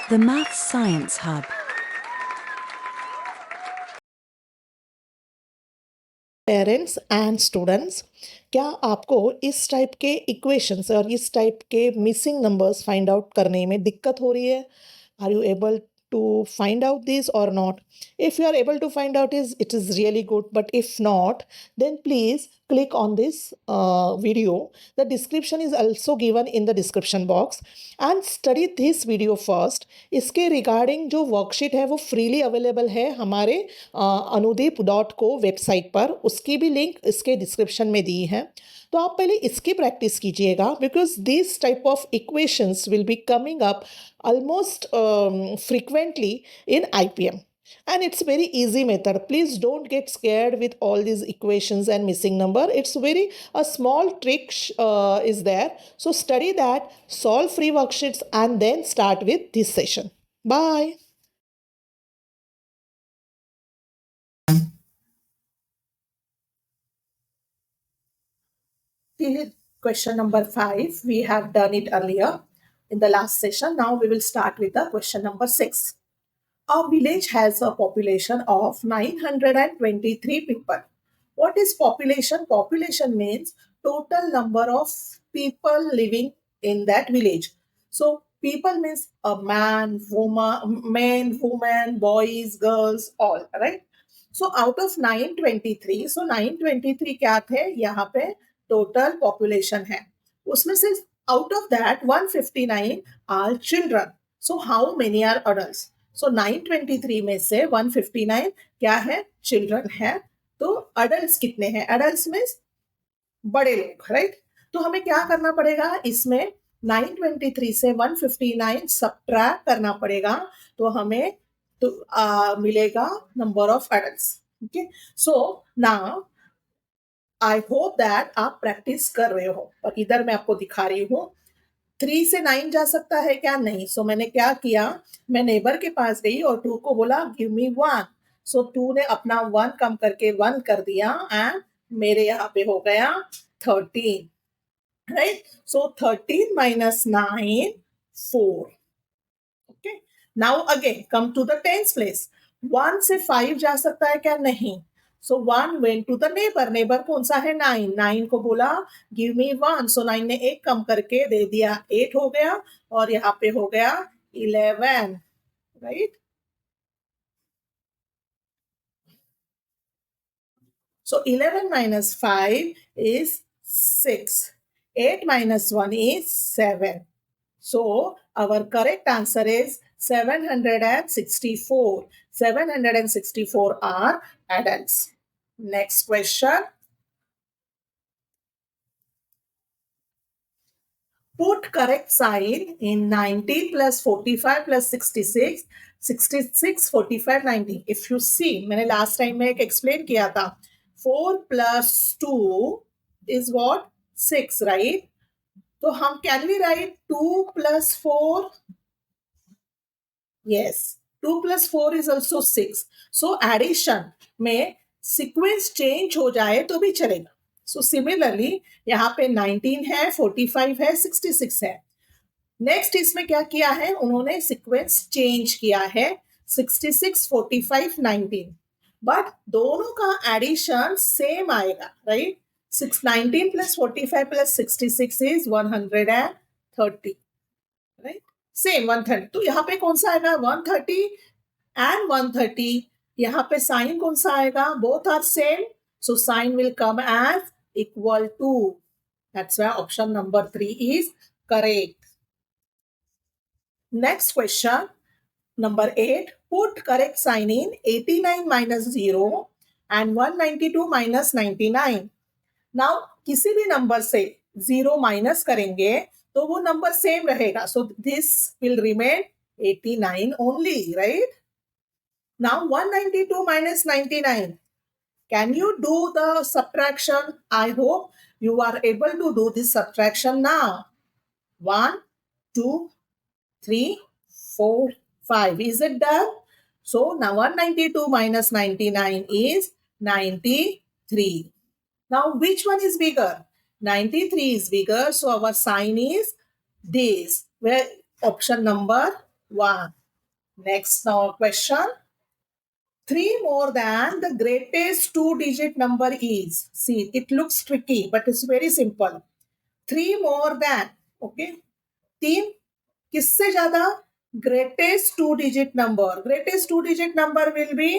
The Maths Science Hub. Parents and students, क्या आपको इस टाइप के इक्वेशंस और इस टाइप के मिसिंग नंबर्स फाइंड आउट करने में दिक्कत हो रही है? Are you able to find out this or not? If you are able to find out it is really good, but if not, then please click on this video. The description is also given in the description box, and study this video first. इसके regarding जो worksheet है वो freely available है हमारे anudeep.co website पर, उसकी भी link इसके डिस्क्रिप्शन में दी है। तो आप पहले इसकी प्रैक्टिस कीजिएगा, because this type of equations will be coming up almost frequently in IPM, and it's very easy method. Please don't get scared with all these equations and missing number. It's very a small trick is there. So study that, solve free worksheets, and then start with this session. Bye. Question number 5, we have done it earlier in the last session. Now we will start with the question number 6. A village has a population of 923 people. What is population? Population means total number of people living in that village. So people means a man, woman, boys, girls, all, right? So out of 923, so 923 क्या थे? यहाँ पे total population है. उसमें से out of that 159 are children. So how many are adults? So 923 में से 159 क्या है? चिल्ड्रन है. तो अडल्ट कितने हैं? अडल्ट में बड़े लोग, राइट? तो हमें क्या करना पड़ेगा इसमें? 923 से 159 सब्ट्रैक्ट करना पड़ेगा, तो हमें तो मिलेगा number of adult. Okay, so now I hope that आप प्रैक्टिस कर रहे हो. और इधर मैं आपको दिखा रही हूँ 3 से 9 जा सकता है क्या? नहीं. सो मैंने क्या किया, मैं नेबर के पास गई और 2 को बोला गिव मी 1. सो 2 ने अपना 1 कम करके 1 कर दिया, एंड मेरे यहाँ पे हो गया 13, right? So 13 minus 9, 4. Okay, now again come to the tens place. 1 से 5 जा सकता है क्या? नहीं. So 1 went to the neighbour. Neighbour कौन सा है? 9. 9 को बोला गिव मी 1. सो 9 ने 1 कम करके दे दिया, 8 हो गया, और यहाँ पे हो गया 11, right? So 11 minus 5 is 6. 8 minus 1 is 7. So our correct answer is 764. 764 are adults. Next question. Put correct sign in 19 plus 45 plus 66, 66, 45, 19. If you see, मैंने last time में एक explain किया था. 4 plus 2 is what? 6, right? तो हम can we write 2 plus 4? Yes, 2 plus 4 is also 6. So addition में sequence change हो जाए तो भी चलेगा. So similarly यहाँ पे 19 है, 45 है, 66 है. नेक्स्ट इसमें क्या किया है उन्होंने? सीक्वेंस चेंज किया है. 66, 45, 19, बट दोनों का एडिशन सेम आएगा, right? 19 plus 45 plus 66 is 130, right? Same 130. तो यहाँ पे कौन सा आएगा? 130 एंड 130. यहाँ पे साइन कौन सा आएगा? Both are same, so sign will come as equal to. That's why option number 3 is correct. Next question, number 8. Put correct sign in 89 minus 0 and 192 minus 99. Now, किसी भी नंबर से 0 माइनस करेंगे तो वो नंबर सेम रहेगा. So this will remain 89 only, right? Now 192 minus 99. Can you do the subtraction? I hope you are able to do this subtraction now. 1, 2, 3, 4, 5. Is it done? So now 192 minus 99 is 93. Now which one is bigger? 93 is bigger. So our sign is this, where option number 1. Next question. 3 more than the greatest two-digit number is. See, it looks tricky, but it's very simple. 3 more than, okay? 3 किससे ज़्यादा? Greatest two-digit number. Greatest two-digit number will be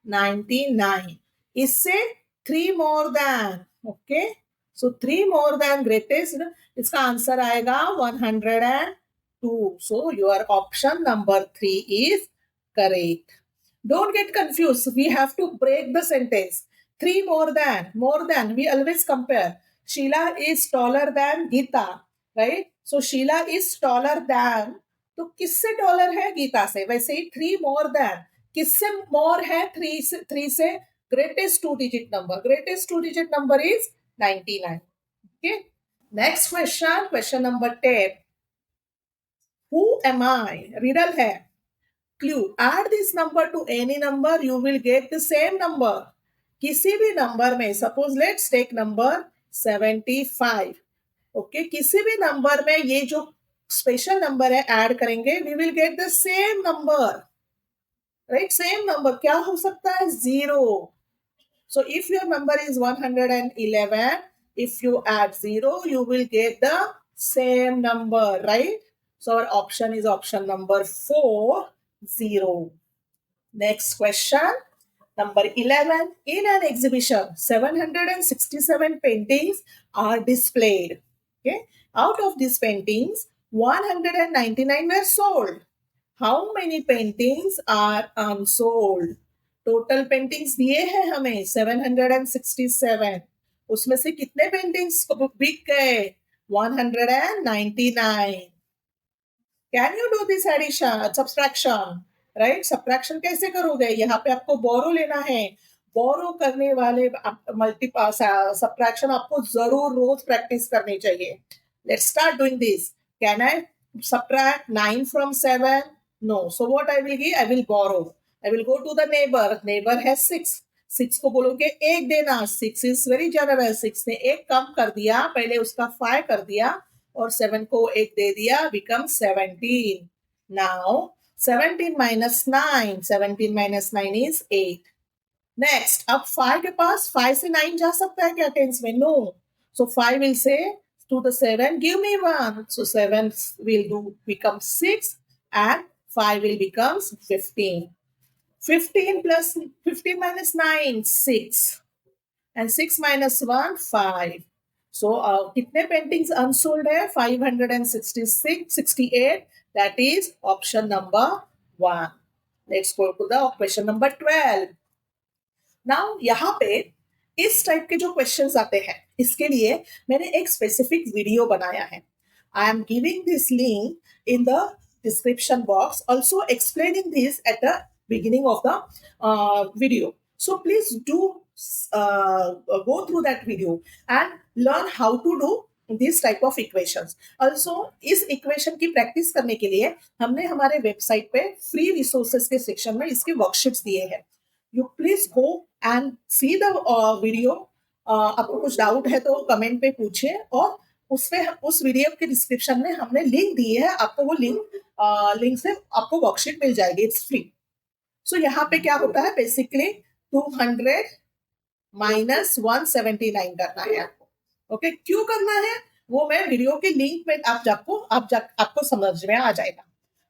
99. इससे 3 more than, okay? So 3 more than greatest, इसका answer आएगा 102. So your option number 3 is correct. Don't get confused. We have to break the sentence. 3 more than. We always compare. Sheila is taller than Geeta, right? So Sheila is taller than. तो किससे taller है? गीता से. वैसे ही 3 more than. किससे more है? 3 से greatest two digit number. Greatest two digit number is 99. Okay. Next question. Question number 10. Who am I? Riddle है. Clue. Add this number to any number, you will get the same number. किसी भी number में, suppose let's take number 75. Okay, किसी भी number में ये जो special number है ऐड करेंगे, we will get the same number. Right? Same number. क्या हो सकता है? 0. So if your number is 111, if you add 0, you will get the same number, right? So our option is option number 4, 0. Next question, number 11. In an exhibition, 767 paintings are displayed. Okay. Out of these paintings, 199 were sold. How many paintings are unsold? Total paintings दिए हैं हमें 767. उसमें से कितने paintings बिक गए? 199. Can you do this addition subtraction? Right, subtraction कैसे करोगे? यहाँ पे आपको बोरो लेना है. बोरो करने वाले मल्टीपास सब्ट्रैक्शन आपको जरूर रोज प्रैक्टिस करनी चाहिए. Let's start doing this. Can I subtract 9 from 7? No. So what I will give? I will borrow. I will go to the neighbor. Neighbor has 6. 6 को बोलोगे एक देना. 6 is very generous. 6 ने एक कम कर दिया, पहले उसका 5 कर दिया और 7 को एक दे दिया, become 17. Now 17 minus 9. 17 minus 9 is 8. Next, अब 5 के पास 5 से 9 जा सकता है क्या टेंस में? No. So 5 will say to the 7, give me 1. So 7 will become 6 and 5 will become 15. 15 plus 15 minus 9, 6. And 6 minus 1, 5. So कितने paintings unsold है? 566, 68. That is option number 1. Let's go to the question number 12. Now यहाँ पे इस type के जो questions आते हैं, इसके लिए मैंने एक स्पेसिफिक वीडियो बनाया है. I am giving this link in the description box, also explaining this at the beginning of the video. So please do go through that video and learn how to do this type of equations. Also, इस equation की practice करने के लिए हमने हमारे website पे free resources के section में इसके वर्कशीट्स दिए हैं. You please go and see the video. आपको कुछ डाउट है तो कमेंट पे पूछिए और उस वीडियो के डिस्क्रिप्शन में हमने लिंक दी है. आपको वो लिंक से आपको वर्कशीट मिल जाएगी. It's free. सो यहाँ पे क्या होता है? बेसिकली 200 माइनस 179 करना है आपको. ओके, क्यों करना है वो मैं वीडियो के लिंक में आपको समझ में आ जाएगा.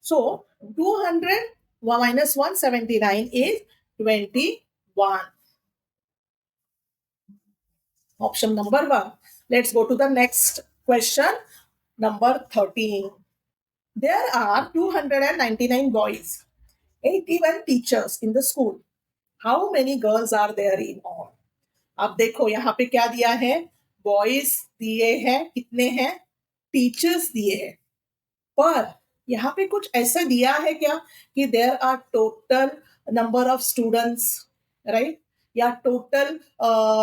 सो 200 minus 179 is 21. Option number 1. Let's go to the next question. Number 13. There are 299 boys, 81 teachers in the school. How many girls are there in all? अब देखो यहाँ पे क्या दिया है? बॉयज दिए हैं, कितने हैं? टीचर्स दिए हैं. पर यहाँ पे कुछ ऐसा दिया है क्या कि there are total number of students, right? या total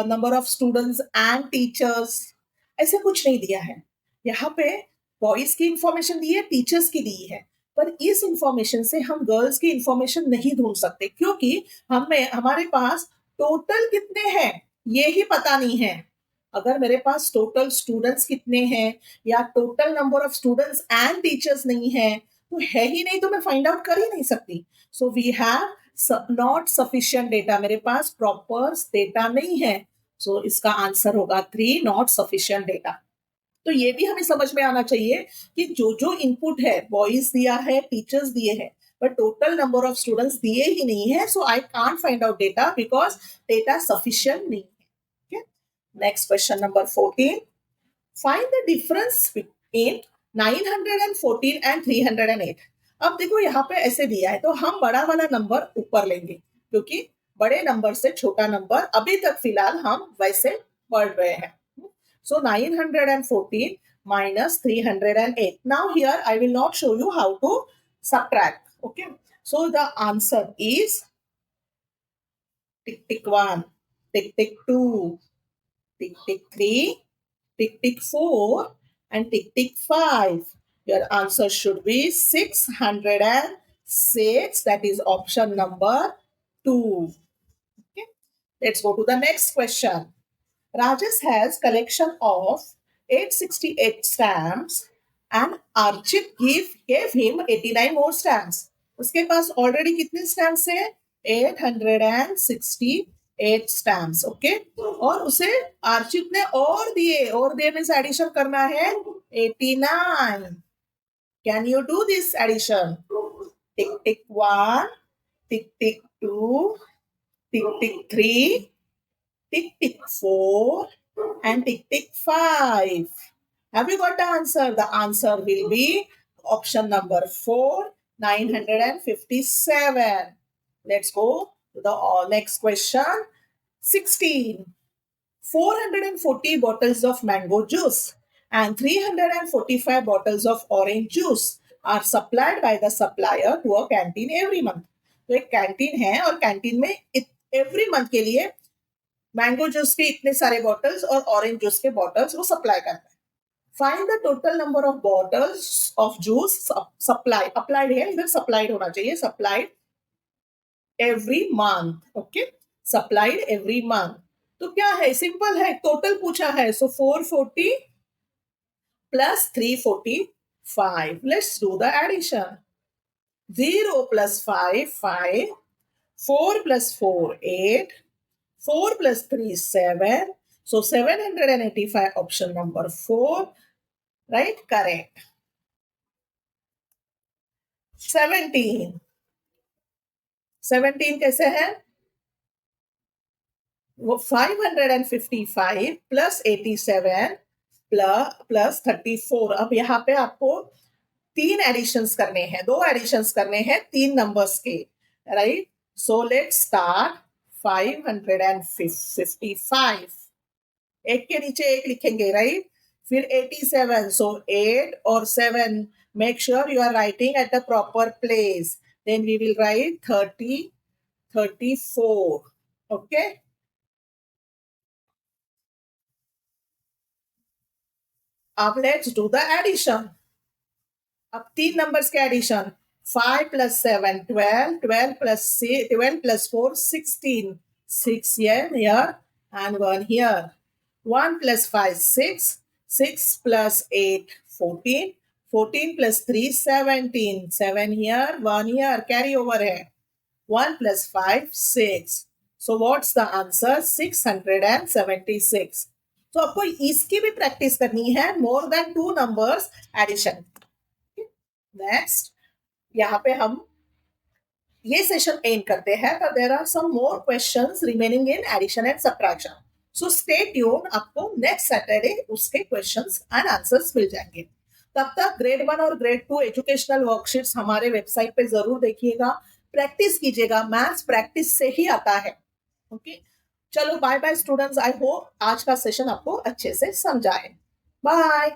number of students and teachers, ऐसे कुछ नहीं दिया है. यहाँ पे बॉयज की इंफॉर्मेशन दी है, टीचर्स की दी है, पर इस इंफॉर्मेशन से हम गर्ल्स की इंफॉर्मेशन नहीं ढूंढ सकते क्योंकि हमारे पास टोटल कितने हैं ये ही पता नहीं है. अगर मेरे पास टोटल स्टूडेंट्स कितने हैं या total number of students and teachers नहीं है तो है ही नहीं तो मैं फाइंड आउट कर ही नहीं सकती. So we have not sufficient data, मेरे पास प्रॉपर डेटा नहीं है. सो इसका आंसर होगा 3, नॉट सफिशिएंट डेटा. तो ये भी हमें समझ में आना चाहिए कि जो जो इनपुट है, बॉयज दिया है, टीचर्स दिए हैं, but total number of students दिए ही नहीं है. So I can't find out data because data sufficient नहीं है. Next question number 14. Find the difference in 914 and 308. अब देखो यहाँ पे ऐसे दिया है तो हम बड़ा वाला नंबर ऊपर लेंगे क्योंकि बड़े नंबर से छोटा नंबर अभी तक फिलहाल हम वैसे पढ़ रहे हैं. So 914 minus 308. Now here I will not show you how to subtract. Okay. So the answer is tick tick 1, tick tick 2, tick tick 3, tick tick 4, and tick tick 5. Your answer should be 606. That is option number 2. Okay. Let's go to the next question. Rajesh has collection of 868 stamps and Archit gave him 89 more stamps. उसके पास already कितने stamps है? 868 stamps. Okay. और उसे अर्चित ने और दिए means addition करना है 89. Can you do this addition? Tick tick 1, tick tick 2, tick tick 3, tick tick 4, and tick tick 5. Have you got the answer? The answer will be option number 4, 957. Let's go to the next question. 16. 440 bottles of mango juice and 345 bottles of orange juice are supplied by the supplier to a canteen every month. तो एक canteen है और canteen में every month के लिए mango juice के इतने सारे बॉटल्स और ऑरेंज जूस के बॉटल्स वो सप्लाई करता है. Find the total number of bottles of juice supply. Applied है, इधर सप्लाइड होना चाहिए. Supplied every month. Okay. Supplied every month. तो क्या है? सिंपल है, टोटल पूछा है. So 440 plus 345. Let's do the addition. 0 plus 5, 5. 4 plus 4, 8. 4 plus 3 is 7. So 785, option number 4. Right? Correct. 17. 17 कैसे है? वो 555 plus 87 plus 34. अब यहाँ पे आपको 3 एडिशंस करने हैं, 2 एडिशंस करने हैं 3 नंबर्स के. राइट? So let's start. 555. एक के नीचे एक लिखेंगे. राइट? फिर 87. सो 8 और 7. Make sure you are writing at the proper place. Then we will write 30, 34. Okay. अब लेट्स डू द एडिशन. अब 3 नंबर्स के addition. 5 plus 7, 12. 12 plus 6, 12 plus 4, 16. 6 here and 1 here. 1 plus 5, 6. 6 plus 8, 14. 14 plus 3, 17. 7 here, 1 here. Carry over here. 1 plus 5, 6. So what's the answer? 676. तो आपको इसकी भी practice करनी है. More than 2 numbers addition. Next, यहाँ पे हम ये सेशन एंड करते हैं, but there are some more questions remaining in addition and subtraction. So stay tuned. आपको नेक्स्ट सैटरडे उसके क्वेश्चंस एंड आंसर्स मिल जाएंगे. तब तक ग्रेड 1 और ग्रेड 2 एजुकेशनल वर्कशीट्स हमारे वेबसाइट पे जरूर देखिएगा. प्रैक्टिस कीजिएगा. मैथ्स प्रैक्टिस से ही आता है. ओके. चलो bye bye students. I hope आज का सेशन आपको अच्छे से समझा है. बाय.